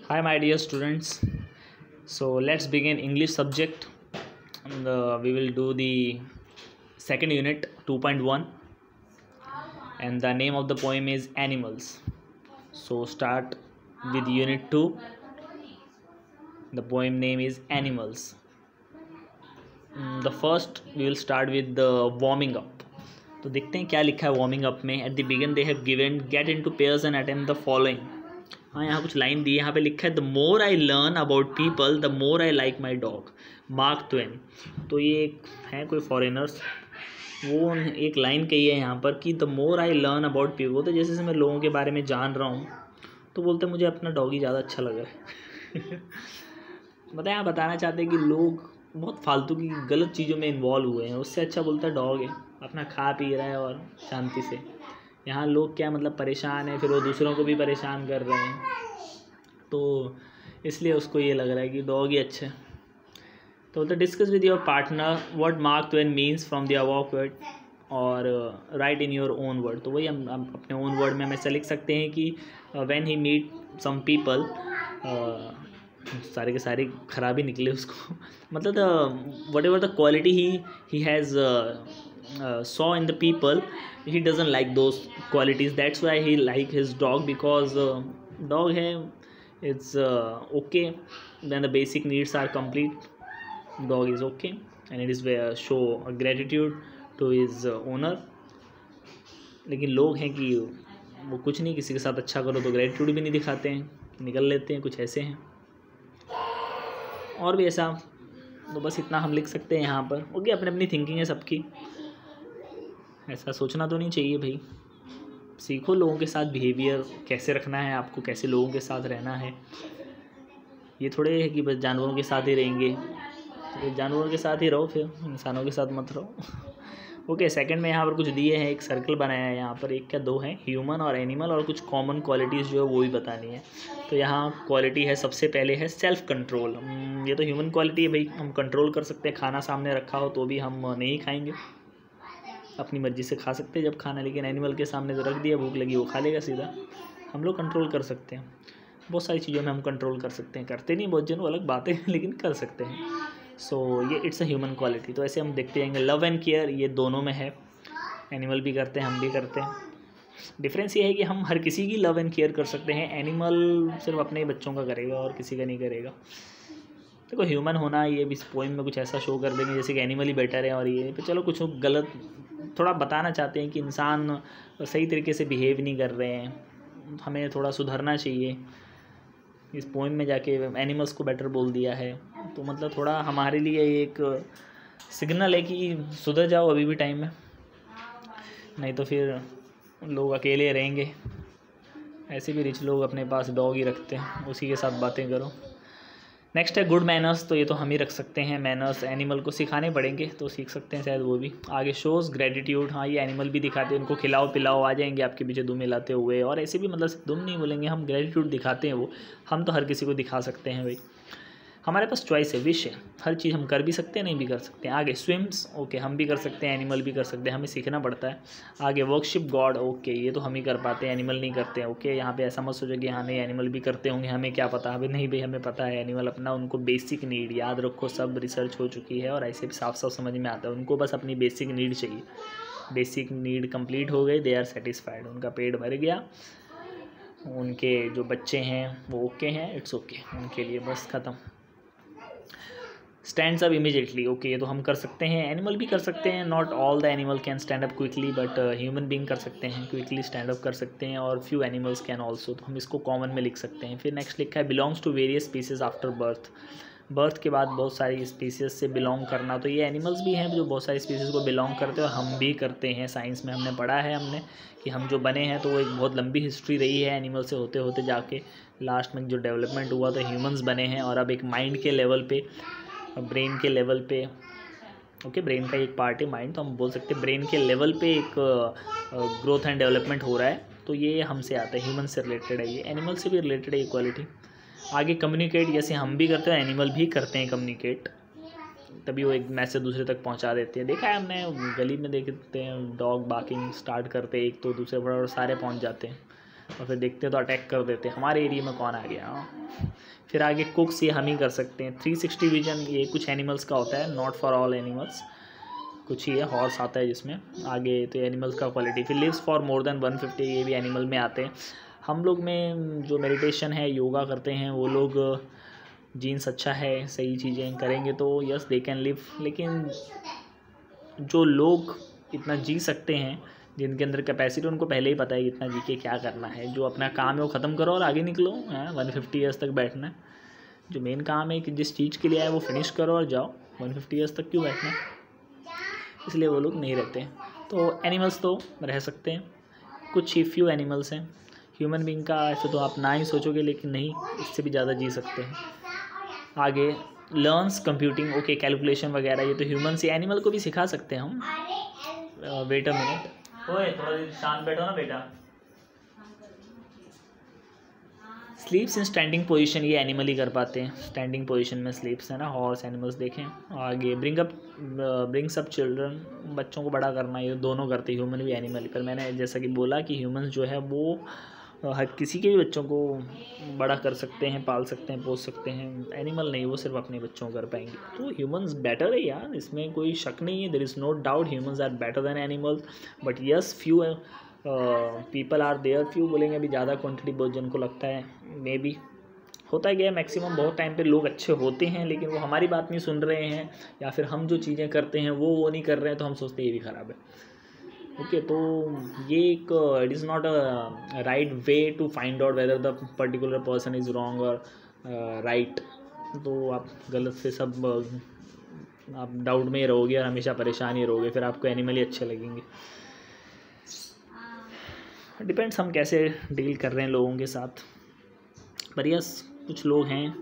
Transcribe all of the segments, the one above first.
Hi, my dear students. So let's begin English subject. And, we will do the second unit 2.1, and the name of the poem is Animals. So start with unit 2. The poem name is Animals. The first we will start with the warming up. तो देखते हैं क्या लिखा है warming up में. At the begin they have given get into pairs and attempt the following. हाँ, यहाँ कुछ लाइन दी है. यहाँ पे लिखा है the more I learn about people the more I like my dog, mark Twain. तो ये एक है कोई फॉरेनर्स, वो एक लाइन कही है यहाँ पर कि the more I learn about people. तो जैसे मैं लोगों के बारे में जान रहा हूँ तो बोलते मुझे अपना डॉग ही ज़्यादा अच्छा लग रहा है. मतलब यहाँ बताना चाहते हैं कि लोग बहुत फालतू की गलत चीज़ों में इन्वॉल्व हुए हैं, उससे अच्छा बोलता है डॉग है, अपना खा पी रहा है और शांति से. यहाँ लोग क्या मतलब परेशान है, फिर वो दूसरों को भी परेशान कर रहे हैं, तो इसलिए उसको ये लग रहा है कि डॉग ही अच्छा है. तो discuss with your partner what Mark Twain means from the above word और write in your own word. तो वही हम अपने ओन वर्ड में हम ऐसा लिख सकते हैं कि when he meet some people, सारे के सारे खराब ही निकले उसको. मतलब whatever the quality he has saw in the people, he doesn't like those qualities. That's why he like his dog, because dog है, it's okay, then the basic needs are complete, dog is okay, and it is show gratitude to his owner. लेकिन लोग हैं कि वो कुछ नहीं, किसी के साथ अच्छा करो तो ग्रेटिट्यूड भी नहीं दिखाते हैं, निकल लेते हैं, कुछ ऐसे हैं. और भी ऐसा, तो बस इतना हम लिख सकते हैं यहाँ पर. ओके, अपनी अपनी थिंकिंग है सबकी, ऐसा सोचना तो नहीं चाहिए भाई. सीखो लोगों के साथ बिहेवियर कैसे रखना है आपको, कैसे लोगों के साथ रहना है. ये थोड़े है कि बस जानवरों के साथ ही रहेंगे, तो जानवरों के साथ ही रहो, फिर इंसानों के साथ मत रहो. ओके, सेकंड में यहाँ पर कुछ दिए हैं, एक सर्कल बनाया है यहाँ पर, एक क्या दो हैं, ह्यूमन और एनिमल, और कुछ कॉमन क्वालिटीज़ जो है वो भी बतानी है. तो यहाँ क्वालिटी है, सबसे पहले है सेल्फ कंट्रोल. ये तो ह्यूमन क्वालिटी है भाई, हम कंट्रोल कर सकते हैं. खाना सामने रखा हो तो भी हम नहीं खाएंगे, अपनी मर्ज़ी से खा सकते हैं जब खाना. लेकिन एनिमल के सामने तो रख दिया, भूख लगी वो खा लेगा सीधा. हम लोग कंट्रोल कर सकते हैं, बहुत सारी चीज़ों में हम कंट्रोल कर सकते हैं. करते नहीं बहुत जन, वो अलग बातें हैं, लेकिन कर सकते हैं. सो ये इट्स अ ह्यूमन क्वालिटी. तो ऐसे हम देखते जाएंगे. लव एंड केयर, ये दोनों में है, एनिमल भी करते हैं, हम भी करते हैं. डिफरेंस ये है कि हम हर किसी की लव एंड केयर कर सकते हैं, एनिमल सिर्फ अपने बच्चों का करेगा और किसी का नहीं करेगा. देखो, ह्यूमन होना ये भी इस पोइम में कुछ ऐसा शो कर देंगे जैसे कि एनिमल ही बेटर है, और ये चलो कुछ गलत थोड़ा बताना चाहते हैं कि इंसान सही तरीके से बिहेव नहीं कर रहे हैं, हमें थोड़ा सुधरना चाहिए. इस पोइम में जाके एनिमल्स को बेटर बोल दिया है, तो मतलब थोड़ा हमारे लिए एक सिग्नल है कि सुधर जाओ अभी भी टाइम है, नहीं तो फिर लोग अकेले रहेंगे. ऐसे भी रिच लोग अपने पास डॉग ही रखते हैं, उसी के साथ बातें करो. नेक्स्ट है गुड मैनर्स. तो ये तो हम ही रख सकते हैं. मैनर्स एनिमल को सिखाने पड़ेंगे तो सीख सकते हैं शायद वो भी. आगे शोज़ ग्रेटिट्यूड, हाँ ये एनिमल भी दिखाते हैं, उनको खिलाओ पिलाओ, आ जाएंगे आपके पीछे दुम मिलाते हुए. और ऐसे भी मतलब दुम नहीं बोलेंगे, हम ग्रेटिट्यूड दिखाते हैं. वो हम तो हर किसी को दिखा सकते हैं भाई, हमारे पास चॉइस है, विश है, हर चीज़ हम कर भी सकते हैं, नहीं भी कर सकते हैं. आगे स्विम्स, ओके हम भी कर सकते हैं, एनिमल भी कर सकते हैं, हमें सीखना पड़ता है. आगे वर्कशिप गॉड, ओके ये तो हम ही कर पाते हैं, एनिमल नहीं करते हैं. ओके, यहाँ पे ऐसा मत सोचो कि हाँ नहीं एनिमल भी करते होंगे, हमें क्या पता. अभी नहीं भाई, हमें पता है एनिमल अपना, उनको बेसिक नीड याद रखो, सब रिसर्च हो चुकी है और ऐसे भी साफ साफ समझ में आता है. उनको बस अपनी बेसिक नीड चाहिए, बेसिक नीड कंप्लीट हो गई, दे आर सेटिस्फाइड, उनका पेट भर गया, उनके जो बच्चे हैं वो ओके हैं, इट्स ओके, उनके लिए बस ख़त्म. स्टैंड्स अप इमीडिएटली, ओके ये तो हम कर सकते हैं, एनिमल भी कर सकते हैं. Not all the animal can stand up quickly, but human being कर सकते हैं, क्विकली स्टैंड अप कर सकते हैं. और फ्यू एनिमल्स कैन ऑल्सो, तो हम इसको कॉमन में लिख सकते हैं. फिर नेक्स्ट लिखा है belongs to various species after birth. Birth के बाद बहुत सारी स्पीसीज से बिलोंग करना, तो ये एनिमल्स भी हैं जो बहुत सारी स्पीसीज़ को बिलोंग करते हैं, और हम भी करते हैं. साइंस में हमने पढ़ा है हमने कि हम जो बने हैं तो वो एक बहुत लंबी हिस्ट्री रही है एनिमल से होते होते जाके लास्ट में जो डेवलपमेंट हुआ तो ह्यूमंस बने हैं. और अब एक माइंड के लेवल पे, ब्रेन के लेवल पे, ओके ब्रेन का एक पार्ट है माइंड, तो हम बोल सकते हैं ब्रेन के लेवल पे एक ग्रोथ एंड डेवलपमेंट हो रहा है. तो ये हमसे आता है, ह्यूमन से रिलेटेड है, ये एनिमल से भी रिलेटेड है इक्वालिटी. आगे कम्युनिकेट, जैसे हम भी करते हैं एनिमल भी करते हैं कम्युनिकेट, तभी वो एक मैसेज दूसरे तक पहुंचा देते हैं. देखा है हमने गली में, देखते हैं डॉग बार्किंग स्टार्ट करते हैं एक तो दूसरे पर और सारे पहुंच जाते हैं. और फिर देखते हैं तो अटैक कर देते हैं, हमारे एरिया में कौन आ गया। फिर आगे कुक्स, ये हम ही कर सकते हैं। 360 विजन ये कुछ एनिमल्स का होता है, नॉट फॉर ऑल एनिमल्स, कुछ ही है। हॉर्स आता है जिसमें आगे, तो एनिमल्स का क्वालिटी। फिर लिव्स फॉर मोर देन 150, ये भी एनिमल में आते हैं। हम लोग में जो मेडिटेशन है, योगा करते हैं वो लोग, जीन्स अच्छा है, सही चीज़ें करेंगे तो यस दे कैन लिव। लेकिन जो लोग इतना जी सकते हैं, जिनके अंदर कैपेसिटी, उनको पहले ही पता है इतना जी के क्या करना है। जो अपना काम है वो ख़त्म करो और आगे निकलो। 150 ईयर्स तक बैठना है, जो मेन काम है कि जिस चीज़ के लिए आए वो फिनिश करो और जाओ। 150 ईयर्स तक क्यों बैठना, इसलिए वो लोग नहीं रहते हैं। तो एनिमल्स तो रह सकते हैं, कुछ ही फ्यू एनिमल्स हैं। ह्यूमन बीइंग का ऐसे तो आप ना ही सोचोगे, लेकिन नहीं, इससे भी ज़्यादा जी सकते हैं। आगे लर्न्स कंप्यूटिंग, ओके, कैलकुलेशन वगैरह, ये तो ह्यूमन से, एनिमल को भी सिखा सकते हैं हम। वेट अ मिनट, ओए थोड़ा देर शांत बैठो ना बेटा। स्लीप्स इन स्टैंडिंग पोजीशन, ये एनिमल ही कर पाते हैं, स्टैंडिंग पोजीशन में स्लीप्स है ना, हॉर्स एनिमल्स देखें। आगे ब्रिंग्स अप चिल्ड्रन, बच्चों को बड़ा करना, ये दोनों करते हैं, ह्यूमन भी एनिमल। पर मैंने जैसा कि बोला कि ह्यूमंस जो है वो हर किसी के भी बच्चों को बड़ा कर सकते हैं, पाल सकते हैं, पोस सकते हैं। एनिमल नहीं, वो सिर्फ अपने बच्चों को कर पाएंगे। तो ह्यूमंस बेटर है यार, इसमें कोई शक नहीं है। There is no doubt humans are better than animals, but yes few people are there, few बोलेंगे अभी ज़्यादा क्वान्टिटी बहुत जन को लगता है, मे बी होता गया मैक्सिमम। बहुत टाइम पे लोग अच्छे होते हैं, लेकिन वो हमारी बात नहीं सुन रहे हैं, या फिर हम जो चीज़ें करते हैं वो नहीं कर रहे हैं, तो हम सोचते हैं ये भी ख़राब है। ओके, तो ये एक it is not a right way to find out whether the particular person is wrong और राइट। तो आप गलत से सब आप डाउट में ही रहोगे और हमेशा परेशान ही रहोगे, फिर आपको एनिमल ही अच्छे लगेंगे। डिपेंड्स हम कैसे डील कर रहे हैं लोगों के साथ। पर यस, कुछ लोग हैं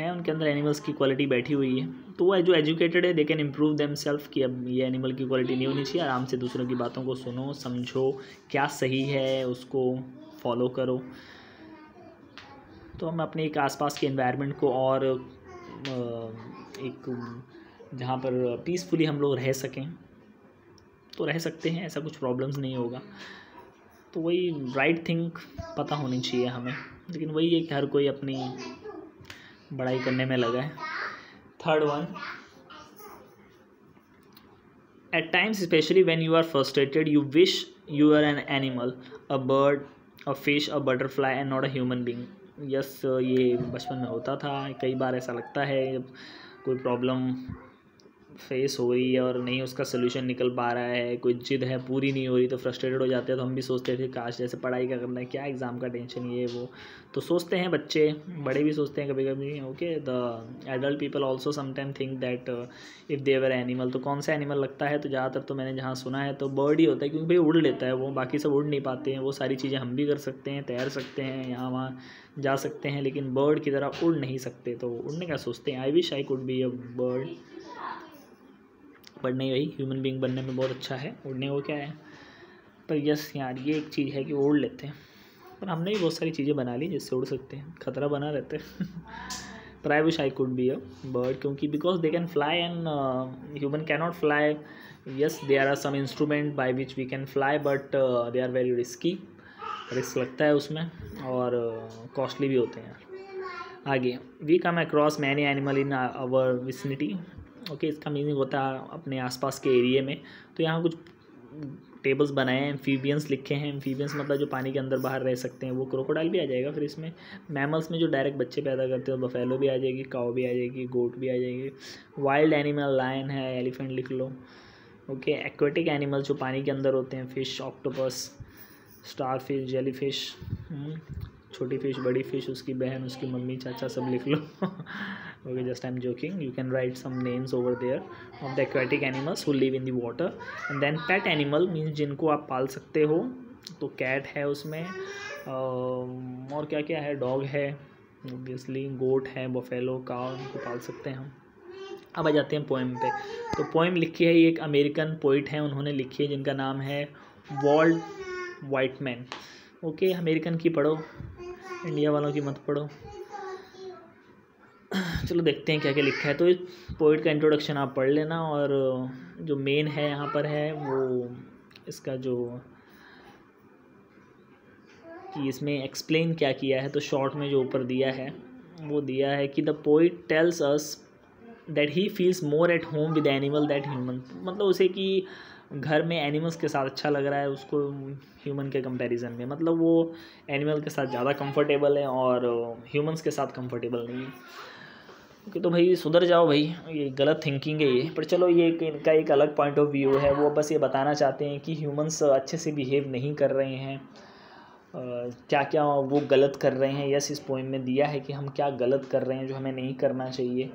उनके अंदर एनिमल्स की क्वालिटी बैठी हुई है, तो वो जो एजुकेटेड है they can improve them self, कि अब ये एनिमल की क्वालिटी नहीं होनी चाहिए। आराम से दूसरों की बातों को सुनो, समझो क्या सही है, उसको फॉलो करो। तो हम अपने एक आसपास के एनवायरनमेंट को और एक जहाँ पर पीसफुली हम लोग रह सकें तो रह सकते हैं, ऐसा कुछ प्रॉब्लम्स नहीं होगा। तो वही राइट थिंग पता होनी चाहिए हमें, लेकिन वही है कि हर कोई अपनी बड़ाई करने में लगा है। Third one, at times specially when you are frustrated you wish you are an animal, a bird, a fish, a butterfly and not a human being. Yes, ये बचपन में होता था, कई बार ऐसा लगता है जब कोई प्रॉब्लम फेस हो रही है और नहीं उसका सोल्यूशन निकल पा रहा है, कोई जिद है पूरी नहीं हो रही, तो फ्रस्ट्रेटेड हो जाते हैं। तो हम भी सोचते थे काश जैसे पढ़ाई का करना है, क्या एग्ज़ाम का टेंशन, ये वो, तो सोचते हैं बच्चे, बड़े भी सोचते हैं कभी कभी। Okay, the adult people also sometime think that if they were animal, तो कौन सा एनिमल लगता है, तो ज़्यादातर तो मैंने जहाँ सुना है तो बर्ड ही होता है, क्योंकि भाई उड़ लेता है वो, बाकी सब उड़ नहीं पाते हैं। वो सारी चीज़ें हम भी कर सकते हैं, तैर सकते हैं, यहाँ वहाँ जा सकते हैं, लेकिन बर्ड की तरह उड़ नहीं सकते। तो उड़ने का सोचते हैं, आई wish I could be a bird, but नहीं भाई, ह्यूमन बीइंग बनने में बहुत अच्छा है, उड़ने को क्या है। पर यस यार, ये एक चीज़ है कि उड़ लेते हैं, पर हमने भी बहुत सारी चीज़ें बना ली जिससे उड़ सकते हैं, खतरा बना रहता है। पर I wish I could be a bird, क्योंकि because they can fly and human can not fly. Yes, there are some instrument by which we can fly, but they are very risky, risk लगता है उसमें, और costly भी होते हैं यार। आगे, we come across many animal in our vicinity. Okay, इसका मीनिंग होता है अपने आसपास के एरिए में। तो यहाँ कुछ टेबल्स बनाए हैं, एम्फीबियंस लिखे हैं। एम्फीबियंस मतलब जो पानी के अंदर बाहर रह सकते हैं, वो क्रोकोडाइल भी आ जाएगा फिर इसमें। मैमल्स में जो डायरेक्ट बच्चे पैदा करते हैं, बफेलो भी आ जाएगी, काऊ भी आ जाएगी, गोट भी आ जाएगी। वाइल्ड एनिमल लायन है, एलिफेंट लिख लो। ओके, एक्वेटिक एनिमल जो पानी के अंदर होते हैं, fish, octopus, star fish, jelly fish, छोटी फिश, बड़ी फिश, उसकी बहन, उसकी मम्मी, चाचा, सब लिख लो। Okay, just I am joking, you can write some names over there of the aquatic animals who live in the water. And then pet animal means जिनको आप पाल सकते हो, तो कैट है उसमें, और क्या क्या है, डॉग है ऑब्वियसली, गोट है, बफेलो, काउ, इनको पाल सकते हैं हम। अब आ जाते हैं पोएम पे। तो पोएम लिखी है, ये एक अमेरिकन पोइट है, उन्होंने लिखी है, जिनका नाम है वॉल्ट वाइटमैन। ओके, अमेरिकन की पढ़ो, इंडिया वालों की मत पढ़ो। चलो देखते हैं क्या क्या लिखा है। तो इस पोइट का इंट्रोडक्शन आप पढ़ लेना, और जो मेन है यहाँ पर है वो इसका जो कि इसमें एक्सप्लेन क्या किया है, तो शॉर्ट में जो ऊपर दिया है वो दिया है कि the poet tells us that he feels more at home with animal that human, मतलब उसे कि घर में एनिमल्स के साथ अच्छा लग रहा है उसको ह्यूमन के कंपैरिजन में, मतलब वो एनिमल के साथ ज़्यादा कंफर्टेबल है और ह्यूमंस के साथ कंफर्टेबल नहीं है। ओके, तो भाई सुधर जाओ भाई, ये गलत थिंकिंग है ये, पर चलो ये इनका एक अलग पॉइंट ऑफ व्यू है। वो बस ये बताना चाहते हैं कि ह्यूमंस अच्छे से बिहेव नहीं कर रहे हैं, क्या क्या वो गलत कर रहे हैं। यस, इस पोइम में दिया है कि हम क्या गलत कर रहे हैं जो हमें नहीं करना चाहिए,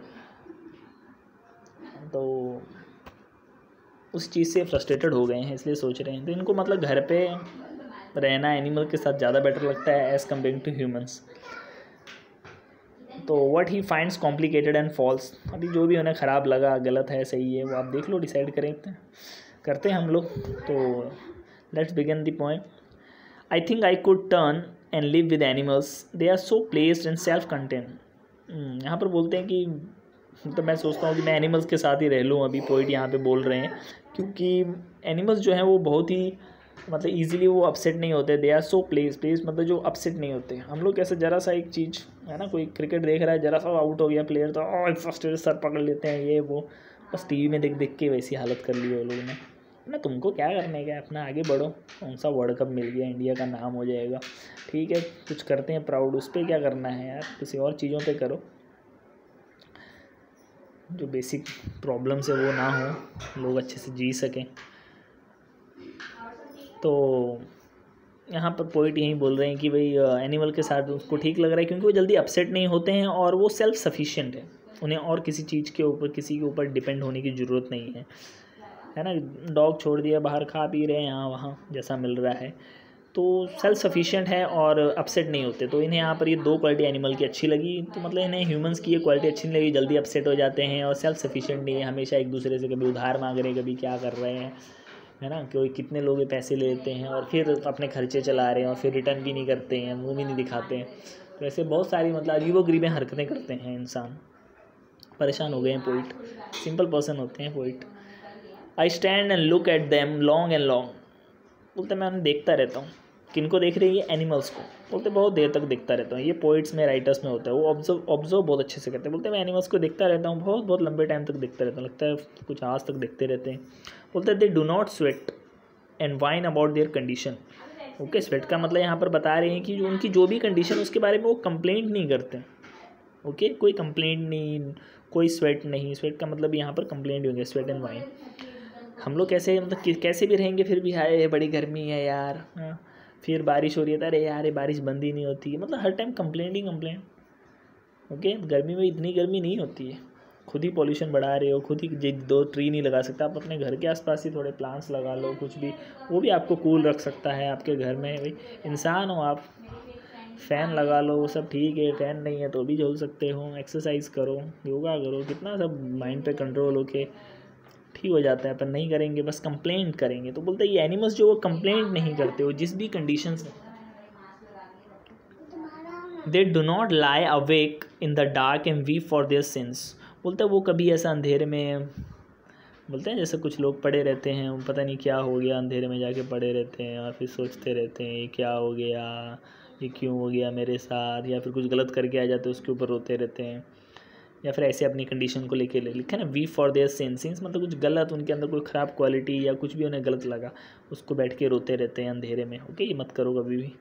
तो उस चीज़ से फ्रस्ट्रेटेड हो गए हैं इसलिए सोच रहे हैं। तो इनको मतलब घर पे रहना एनिमल के साथ ज़्यादा बेटर लगता है एज़ कम्पेयरिंग टू ह्यूमंस। तो what he finds complicated and false, अभी जो भी उन्हें ख़राब लगा, गलत है सही है, वो आप देख लो, डिसाइड करते हैं हम लोग। तो let's begin the poem. I think I could turn and live with animals, they are so placid and self content. यहाँ पर बोलते हैं कि तो मैं सोचता हूँ कि मैं एनिमल्स के साथ ही रह लूँ, अभी पोइट यहाँ पे बोल रहे हैं, क्योंकि एनिमल्स जो हैं वो बहुत ही मतलब इजीली वो अपसेट नहीं होते। दे आर सो प्लेस मतलब जो अपसेट नहीं होते। हम लोग कैसे ज़रा सा एक चीज़ है ना, कोई क्रिकेट देख रहा है, ज़रा सा आउट हो गया प्लेयर तो फर्स्ट सर पकड़ लेते हैं, ये वो बस टीवी में देख देख के वैसी हालत कर ली है वो लोगों ने ना। तुमको क्या करने का, अपना आगे बढ़ो, कौन सा वर्ल्ड कप मिल गया, इंडिया का नाम हो जाएगा, ठीक है, कुछ करते हैं प्राउड, उस पर क्या करना है यार, किसी और चीज़ों पे करो, जो बेसिक प्रॉब्लम्स है वो ना हो, लोग अच्छे से जी सकें। तो यहाँ पर पोइट यही बोल रहे हैं कि भाई एनिमल के साथ उसको ठीक लग रहा है क्योंकि वो जल्दी अपसेट नहीं होते हैं और वो सेल्फ सफिशिएंट है, उन्हें और किसी चीज़ के ऊपर, किसी के ऊपर डिपेंड होने की ज़रूरत नहीं है ना। डॉग छोड़ दिया बाहर, खा पी रहे हैं यहाँ वहाँ जैसा मिल रहा है, तो सेल्फ सफिशिएंट है और अपसेट नहीं होते। तो इन्हें यहाँ पर ये दो क्वालिटी एनिमल की अच्छी लगी, तो मतलब इन्हें ह्यूमंस की ये क्वालिटी अच्छी नहीं लगी, जल्दी अपसेट हो जाते हैं और सेल्फ सफिशिएंट नहीं है, हमेशा एक दूसरे से कभी उधार मांग रहे हैं, कभी क्या कर रहे हैं, है ना, कोई कितने लोग ये पैसे ले लेते हैं और फिर अपने खर्चे चला रहे हैं और फिर रिटर्न भी नहीं करते हैं, मुँह भी नहीं दिखाते हैं। तो ऐसे बहुत सारी मतलब अजीबोगरीबें हरकतें करते हैं इंसान, परेशान हो गए हैं पोइट, सिंपल पर्सन होते हैं poet. I stand and look at them long and long, बोलते मैं उन्हें देखता रहता हूँ। किनको देख रही है, एनिमल्स को, बोलते बहुत देर तक देखता रहता हूँ। ये पोइट्स में, राइटर्स में होता है, वो ऑब्जर्व बहुत अच्छे से करते हैं। बोलते मैं एनिमल्स को देखता रहता हूँ, बहुत बहुत लंबे टाइम तक देखता रहता हूँ, लगता है कुछ आज तक देखते रहते हैं। बोलते दे do not sweat and wine about their condition. Okay, sweat का मतलब यहाँ पर बता रहे हैं कि जो उनकी जो भी कंडीशन उसके बारे में वो कंप्लेंट नहीं करते। ओके, कोई कंप्लेंट नहीं, कोई स्वेट नहीं। स्वेट का मतलब यहाँ पर कंप्लेंट होंगे, स्वेट एंड वाइन। हम लोग कैसे मतलब कैसे भी रहेंगे फिर भी हाय बड़ी गर्मी है यार, फिर बारिश हो रही है, अरे यार ये बारिश बंद ही नहीं होती है, मतलब हर टाइम कंप्लेंट ही कंप्लेंट। ओके, गर्मी में इतनी गर्मी नहीं होती है, खुद ही पॉल्यूशन बढ़ा रहे हो, खुद ही दो ट्री नहीं लगा सकता, आप अपने घर के आसपास ही थोड़े प्लांट्स लगा लो, कुछ भी, वो भी आपको कूल रख सकता है आपके घर में। भाई इंसान हो आप, फ़ैन लगा लो, वो सब ठीक है, फ़ैन नहीं है तो भी झोल सकते हो, एक्सरसाइज करो, योगा करो, कितना सब माइंड पे कंट्रोल होके ठीक हो जाता है। पर नहीं करेंगे, बस कंप्लेंट करेंगे। तो बोलते हैं ये एनिमल्स जो वो कंप्लेंट नहीं करते, वो जिस भी कंडीशंस में, दे do not lie awake in the dark and weep for their since. बोलते हैं वो कभी ऐसा अंधेरे में, बोलते हैं जैसे कुछ लोग पड़े रहते हैं, पता नहीं क्या हो गया, अंधेरे में जाके पड़े रहते हैं और फिर सोचते रहते हैं ये क्या हो गया, ये क्यों हो गया मेरे साथ, या फिर कुछ गलत करके आ जाते हैं उसके ऊपर रोते रहते हैं, या फिर ऐसे अपनी कंडीशन को लेके लिखा है ना, वी फॉर देयर सिंस, मतलब कुछ गलत, उनके अंदर कोई ख़राब क्वालिटी या कुछ भी उन्हें गलत लगा, उसको बैठ के रोते रहते हैं अंधेरे में। ओके, ये मत करो कभी भी,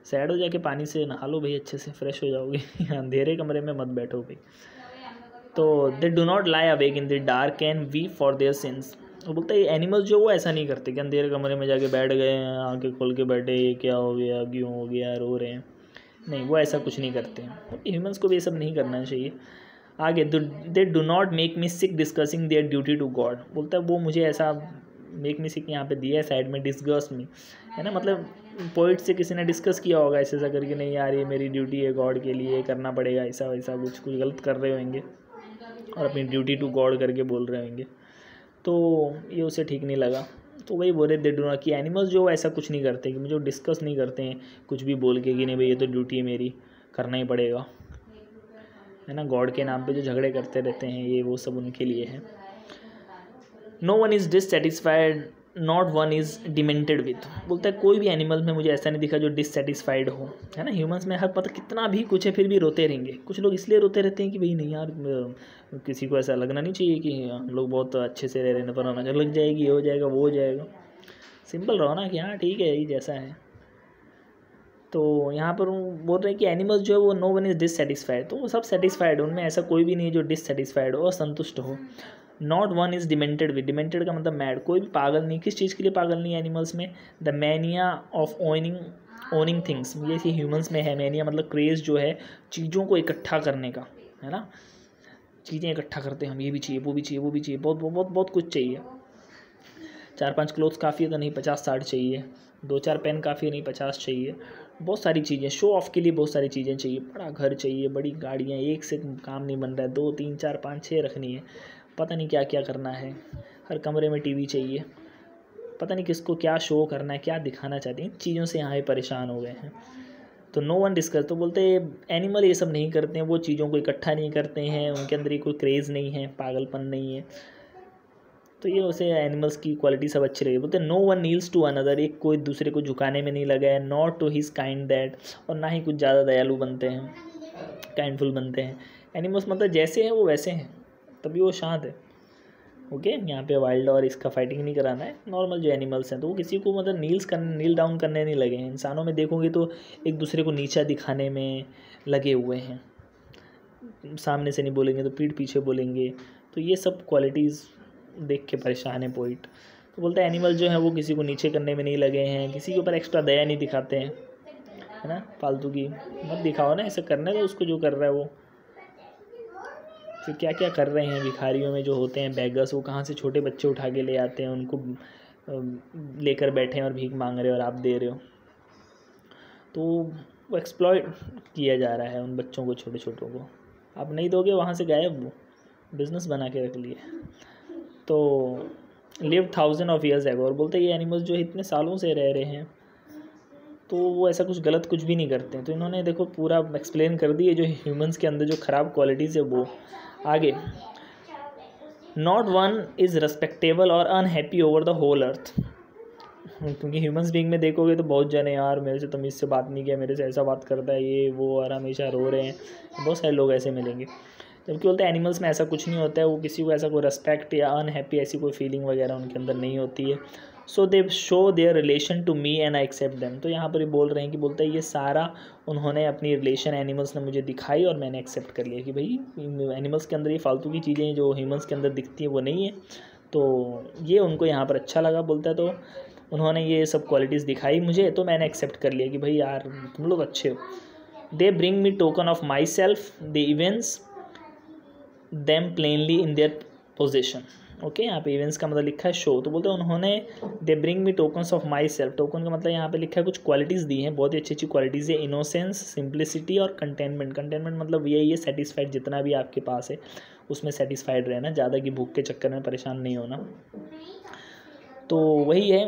सैड हो जाके पानी से नहा लो भाई, अच्छे से फ्रेश हो जाओगे अंधेरे कमरे में मत बैठो भाई। तो they do not lie awake in the dark and weep for their sins. वो बोलता है एनिमल्स जो वो ऐसा नहीं करते कि अंधेरे कमरे में जाके बैठ गए, आंखें खोल के बैठे, ये क्या हो गया, क्यों हो गया, रो रहे हैं, नहीं, वो ऐसा कुछ नहीं करते हैं। ह्यूमंस को भी ये सब नहीं करना चाहिए। आगे, they do not make me sick discussing their duty to God. बोलता है वो मुझे ऐसा मेक मी सिक यहाँ पे दिया है साइड में, डिस्गस्ट मी, है ना, मतलब पोइट से किसी ने डिस्कस किया होगा ऐसा ऐसा करके, नहीं यार ये मेरी ड्यूटी है गॉड के लिए, करना पड़ेगा, ऐसा वैसा कुछ गलत कर रहे होंगे और अपनी ड्यूटी टू गॉड करके बोल रहे होंगे, तो ये उसे ठीक नहीं लगा। तो वही बोले दे डू नॉट, कि एनिमल्स जो ऐसा कुछ नहीं करते, कि मुझे डिस्कस नहीं करते हैं कुछ भी बोल के कि नहीं भाई ये तो ड्यूटी है मेरी, करना ही पड़ेगा, है ना, गॉड के नाम पे जो झगड़े करते रहते हैं, ये वो सब उनके लिए है। No one is dissatisfied not one is demented with, बोलता है कोई भी एनिमल में मुझे ऐसा नहीं दिखा जो डिससेटिस्फाइड हो, है ना। ह्यूमंस में हर पता कितना भी कुछ है फिर भी रोते रहेंगे। कुछ लोग इसलिए रोते रहते हैं कि भाई नहीं यार, किसी को ऐसा लगना नहीं चाहिए कि हम लोग बहुत अच्छे से रह रहे हैं, पर नजर लग जाएगी, ये हो जाएगा, वो हो जाएगा। सिंपल रहो ना कि हाँ ठीक है यही जैसा है। तो यहाँ पर बोल रहे हैं कि एनिमल्स जो है वो नो वन इज़ डिससेटिस्फाइड, तो वो सब सेटिस्फाइड, उनमें ऐसा कोई भी नहीं है जो डिससेटिस्फाइड हो, असंतुष्ट हो। Not one is demented with, demented का मतलब मैड, कोई भी पागल नहीं। किस चीज़ के लिए पागल नहीं है एनिमल्स में? The mania of owning things, ये सी ह्यूमंस में है। मैनिया मतलब क्रेज़ जो है चीज़ों को इकट्ठा करने का, है ना। चीज़ें इकट्ठा करते हैं हम, ये भी चाहिए, वो भी चाहिए, वो भी चाहिए, बहुत बहुत बहुत कुछ चाहिए। 4-5 क्लोथ्स काफ़ी है तो नहीं 50-60 चाहिए, 2-4 पेन काफ़ी है नहीं 50 चाहिए, बहुत सारी चीज़ें। शो ऑफ के लिए बहुत सारी चीज़ें चाहिए, बड़ा घर चाहिए, बड़ी गाड़ियाँ, एक से काम नहीं बन रहा है, 2 3 4 5 6 रखनी है, पता नहीं क्या क्या करना है। हर कमरे में टीवी चाहिए, पता नहीं किसको क्या शो करना है, क्या दिखाना चाहते हैं। चीज़ों से यहाँ पे परेशान हो गए हैं। तो नो वन डिस्कस, तो बोलते हैं एनिमल ये सब नहीं करते हैं, वो चीज़ों को इकट्ठा नहीं करते हैं, उनके अंदर ये कोई क्रेज़ नहीं है, पागलपन नहीं है। तो ये उसे एनिमल्स की क्वालिटी सब अच्छी लगी। बोलते हैं no one kneels to another, एक कोई दूसरे को झुकाने में नहीं लगा है। Not to his kind that, और ना ही कुछ ज़्यादा दयालु बनते हैं, काइंडफुल बनते हैं। एनिमल्स मतलब जैसे हैं वो वैसे हैं, तभी वो शांत है। ओके, यहाँ पे वाइल्ड और इसका फाइटिंग नहीं कराना है, नॉर्मल जो एनिमल्स हैं तो वो किसी को मतलब नील डाउन करने नहीं लगे हैं। इंसानों में देखोगे तो एक दूसरे को नीचा दिखाने में लगे हुए हैं, सामने से नहीं बोलेंगे तो पीठ पीछे बोलेंगे। तो ये सब क्वालिटीज़ देख के परेशान है पोइट। तो बोलते हैं एनिमल जो है वो किसी को नीचे करने में नहीं लगे हैं, किसी के ऊपर एक्स्ट्रा दया नहीं दिखाते हैं, है ना। फालतू की मत दिखाओ ना, ऐसा करने दो उसको जो कर रहा है वो। फिर क्या क्या कर रहे हैं भिखारियों में जो होते हैं बेगर्स, वो कहाँ से छोटे बच्चे उठा के ले आते हैं, उनको लेकर बैठे हैं और भीख मांग रहे हो और आप दे रहे हो। तो वो एक्सप्लॉइट किया जा रहा है उन बच्चों को, छोटे छोटों को। आप नहीं दोगे वहाँ से गायब, वो बिज़नेस बना के रख लिए। तो लिव 1000 of years ago, और बोलते हैं ये एनिमल्स जो इतने सालों से रह रहे हैं तो वो ऐसा कुछ गलत कुछ भी नहीं करते हैं। तो इन्होंने देखो पूरा एक्सप्लेन कर दिए जो ह्यूमंस के अंदर जो ख़राब क्वालिटीज़ है वो। आगे, नॉट वन इज़ रेस्पेक्टेबल और unhappy over the whole earth, क्योंकि ह्यूमंस बीइंग में देखोगे तो बहुत जने यार मेरे से तमीज़ से बात नहीं किया, मेरे से ऐसा बात करता है ये वो, और हमेशा रो रहे हैं, बहुत सारे लोग ऐसे मिलेंगे। जबकि बोलते हैं एनिमल्स में ऐसा कुछ नहीं होता है, वो किसी को ऐसा कोई रेस्पेक्ट या अनहैप्पी ऐसी कोई फीलिंग वगैरह उनके अंदर नहीं होती है। So they show their relation to me and I accept them. तो यहाँ पर ये बोल रहे हैं कि बोलते हैं ये सारा उन्होंने अपनी रिलेशन एनिमल्स ने मुझे दिखाई और मैंने एक्सेप्ट कर लिया कि भाई एनिमल्स के अंदर ये फालतू की चीज़ें जो ह्यूमंस के अंदर दिखती हैं वो नहीं है। तो ये उनको यहाँ पर अच्छा लगा, बोलता है तो उन्होंने ये सब क्वालिटीज़ दिखाई मुझे तो मैंने एक्सेप्ट कर लिया कि भाई यार तुम लोग अच्छे हो। They bring me token of my self, they events them plainly in their position. Okay, यहाँ पे इवेंट्स का मतलब लिखा है शो। तो बोलते हैं उन्होंने they bring me tokens of my self, token का मतलब यहाँ पे लिखा है कुछ क्वालिटीज़ दी हैं, बहुत ही अच्छी अच्छी क्वालिटीज़ है। इनोसेंस, सिंप्लिसिटी और कंटेनमेंट। कंटेनमेंट मतलब यही है सेटिस्फाइड, जितना भी आपके पास है उसमें सेटिस्फाइड रहना, ज़्यादा की भूख के चक्कर में परेशान नहीं होना। तो वही है।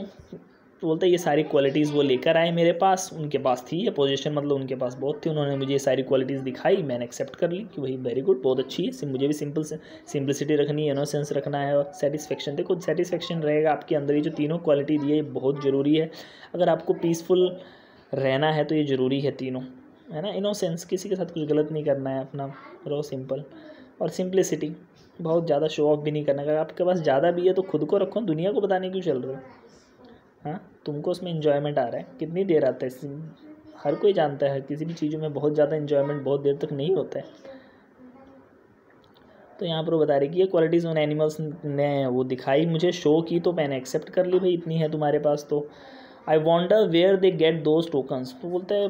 तो बोलते हैं ये सारी क्वालिटीज़ वो लेकर आए मेरे पास, उनके पास थी ये पोजीशन, मतलब उनके पास बहुत थी, उन्होंने मुझे ये सारी क्वालिटीज़ दिखाई, मैंने एक्सेप्ट कर ली कि भाई वेरी गुड, बहुत अच्छी है। मुझे भी सिंपलिसिटी रखनी है, इनोसेंस रखना है और सेटिस्फेक्शन। देखो सेटिस्फेक्शन रहेगा आपके अंदर, ये जो तीनों क्वालिटी दी है ये बहुत ज़रूरी है। अगर आपको पीसफुल रहना है तो ये ज़रूरी है तीनों, है ना। इनोसेंस, किसी के साथ कुछ गलत नहीं करना है, अपना रहो सिंपल। और सिंप्लिसिटी, बहुत ज़्यादा शो ऑफ भी नहीं करना। अगर आपके पास ज़्यादा भी है तो खुद को रखो, दुनिया को बताने क्यों चल रहे हो। हाँ, तुमको उसमें इन्जॉयमेंट आ रहा है, कितनी देर आता है, हर कोई जानता है किसी भी चीज़ों में बहुत ज़्यादा इन्जॉयमेंट बहुत देर तक नहीं होता है। तो यहाँ पर वो बता रही कि ये क्वालिटीज़ उन एनिमल्स ने वो दिखाई मुझे, शो की, तो मैंने एक्सेप्ट कर ली भाई इतनी है तुम्हारे पास। तो I wonder where they get those tokens. तो बोलता है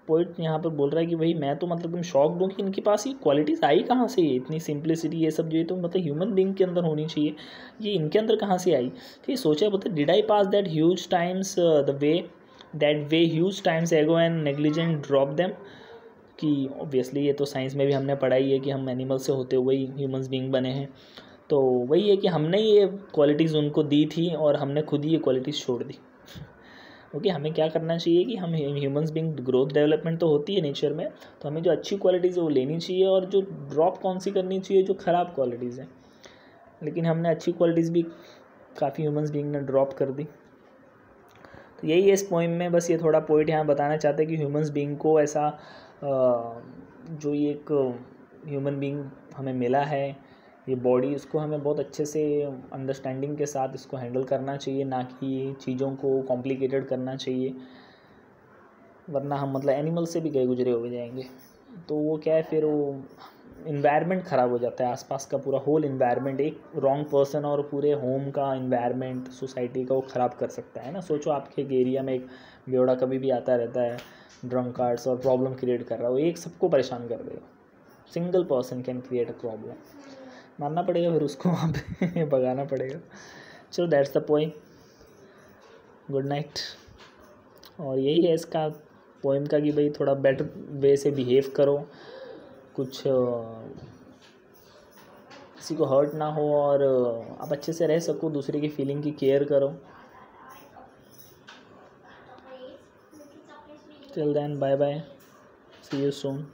पोइट यहाँ पर बोल रहा है कि भाई मैं तो मतलब तुम शॉक दूँ कि इनके पास ये क्वालिटीज़ आई कहाँ से, इतनी सिंप्लिसिटी ये सब जो है तो मतलब ह्यूमन बीइंग के अंदर होनी चाहिए, ये इनके अंदर कहाँ से आई। फिर सोचा, बोलते did I pass that huge times the way huge times एगो एंड नेग्लिजेंट ड्रॉप देम। कि ऑब्वियसली ये तो साइंस में भी हमने पढ़ा ही है कि हम एनिमल से होते हुए ही ह्यूमंस बीइंग बने हैं। तो वही है कि हमने ये क्वालिटीज़ उनको दी थी और हमने खुद ही ये क्वालिटीज़ छोड़ दी। ओके, हमें क्या करना चाहिए कि हम ह्यूमंस बीइंग, ग्रोथ डेवलपमेंट तो होती है नेचर में, तो हमें जो अच्छी क्वालिटीज़ है वो लेनी चाहिए और जो ड्रॉप कौन सी करनी चाहिए, जो ख़राब क्वालिटीज़ हैं। लेकिन हमने अच्छी क्वालिटीज़ भी काफ़ी ह्यूमंस बीइंग ने ड्रॉप कर दी। तो यही है इस पोइम में, बस ये थोड़ा पोइट यहाँ बताना चाहते हैं कि ह्यूमंस बीइंग को ऐसा जो ये एक ह्यूमन बीइंग हमें मिला है, ये बॉडी, उसको हमें बहुत अच्छे से अंडरस्टैंडिंग के साथ इसको हैंडल करना चाहिए, ना कि चीज़ों को कॉम्प्लिकेटेड करना चाहिए, वरना हम मतलब एनिमल से भी गए गुजरे हो जाएंगे। तो वो क्या है, फिर वो इन्वायरमेंट ख़राब हो जाता है, आसपास का पूरा होल इन्वायरमेंट, एक रॉन्ग पर्सन और पूरे होम का इन्वायरमेंट, सोसाइटी का वो ख़राब कर सकता है ना। सोचो आपके एक एरिया में एक बेवड़ा कभी भी आता रहता है, ड्रंक कार्ड्स और प्रॉब्लम क्रिएट कर रहा है, वो एक सबको परेशान कर देगा। Single person can create a problem, मानना पड़ेगा फिर उसको वहाँ पे भगाना पड़ेगा। चलो that's the poem, good night. और यही है इसका पोएम का कि भाई थोड़ा बेटर वे से बिहेव करो, कुछ किसी को हर्ट ना हो, और आप अच्छे से रह सको, दूसरे की फीलिंग की केयर करो। Till then bye bye, see you soon.